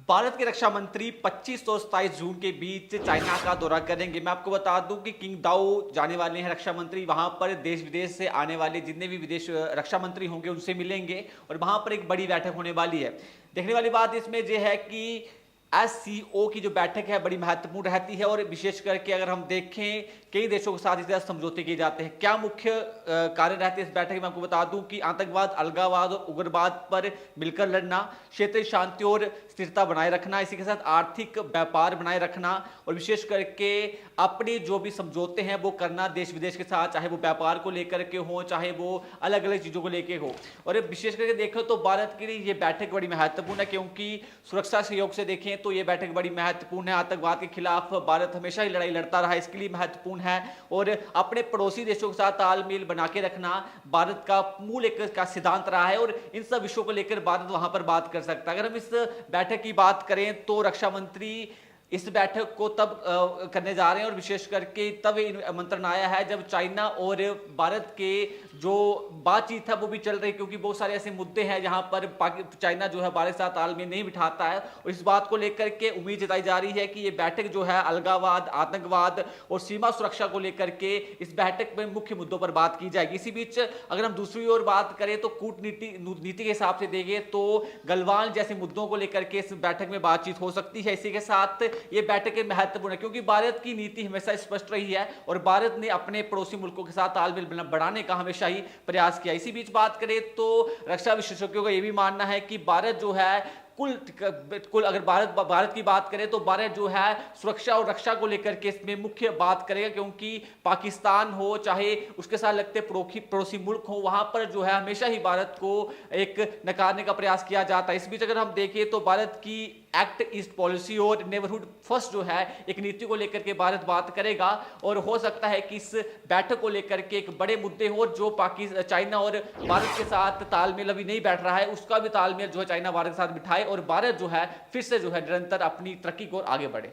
भारत के रक्षा मंत्री 25 और 27 जून के बीच चाइना का दौरा करेंगे। मैं आपको बता दूं कि किंगदाओ जाने वाले हैं रक्षा मंत्री। वहां पर देश विदेश से आने वाले जितने भी विदेश रक्षा मंत्री होंगे उनसे मिलेंगे और वहां पर एक बड़ी बैठक होने वाली है। देखने वाली बात इसमें यह है कि एससीओ की जो बैठक है बड़ी महत्वपूर्ण रहती है और विशेष करके अगर हम देखें कई देशों के साथ इस तरह समझौते किए जाते हैं। क्या मुख्य कार्य रहते हैं इस बैठक में, आपको बता दूं कि आतंकवाद, अलगाववाद और उग्रवाद पर मिलकर लड़ना, क्षेत्रीय शांति और स्थिरता बनाए रखना, इसी के साथ आर्थिक व्यापार बनाए रखना और विशेष करके अपने जो भी समझौते हैं वो करना देश विदेश के साथ, चाहे वो व्यापार को लेकर के हो, चाहे वो अलग अलग चीजों को लेकर हो। और विशेष करके देखें तो भारत के लिए ये बैठक बड़ी महत्वपूर्ण है क्योंकि सुरक्षा सहयोग से देखें तो ये बैठक बड़ी महत्वपूर्ण है। आतंकवाद के खिलाफ भारत हमेशा ही लड़ाई लड़ता रहा है, इसके लिए महत्वपूर्ण है। और अपने पड़ोसी देशों के साथ तालमेल बना के रखना भारत का मूल एक का सिद्धांत रहा है और इन सब विषयों को लेकर भारत वहां पर बात कर सकता है। अगर हम इस बैठक की बात करें तो रक्षा मंत्री इस बैठक को तब करने जा रहे हैं और विशेष करके तब आमंत्रण आया है जब चाइना और भारत के जो बातचीत है वो भी चल रही है, क्योंकि बहुत सारे ऐसे मुद्दे हैं जहां पर चाइना जो है भारत के साथ तालमेल नहीं बिठाता है और इस बात को लेकर के उम्मीद जताई जा रही है कि ये बैठक जो है अलगाववाद, आतंकवाद और सीमा सुरक्षा को लेकर के इस बैठक में मुख्य मुद्दों पर बात की जाएगी। इसी बीच अगर हम दूसरी ओर बात करें तो कूटनीति के हिसाब से देखें तो गलवान जैसे मुद्दों को लेकर के इस बैठक में बातचीत हो सकती है। इसी के साथ ये बैठक महत्वपूर्ण है क्योंकि भारत की नीति हमेशा स्पष्ट रही है और भारत ने अपने पड़ोसी मुल्कों के साथ तालमेल बढ़ाने का हमेशा ही प्रयास किया। इसी बीच बात करें तो रक्षा विशेषज्ञों का यह भी मानना है कि भारत जो है कुल अगर भारत की बात करें तो भारत जो है सुरक्षा और रक्षा को लेकर के इसमें मुख्य बात करेगा, क्योंकि पाकिस्तान हो चाहे उसके साथ लगते पड़ोसी मुल्क हो वहां पर जो है हमेशा ही भारत को एक नकारने का प्रयास किया जाता है। इस बीच अगर हम देखें तो भारत की एक्ट ईस्ट पॉलिसी और नेबरहुड फर्स्ट जो है एक नीति को लेकर के भारत बात करेगा और हो सकता है कि इस बैठक को लेकर के एक बड़े मुद्दे हो जो चाइना और भारत के साथ तालमेल अभी नहीं बैठ रहा है उसका भी तालमेल जो है चाइना भारत के साथ बिठाए और भारत जो है फिर से जो है निरंतर अपनी तरक्की को आगे बढ़े।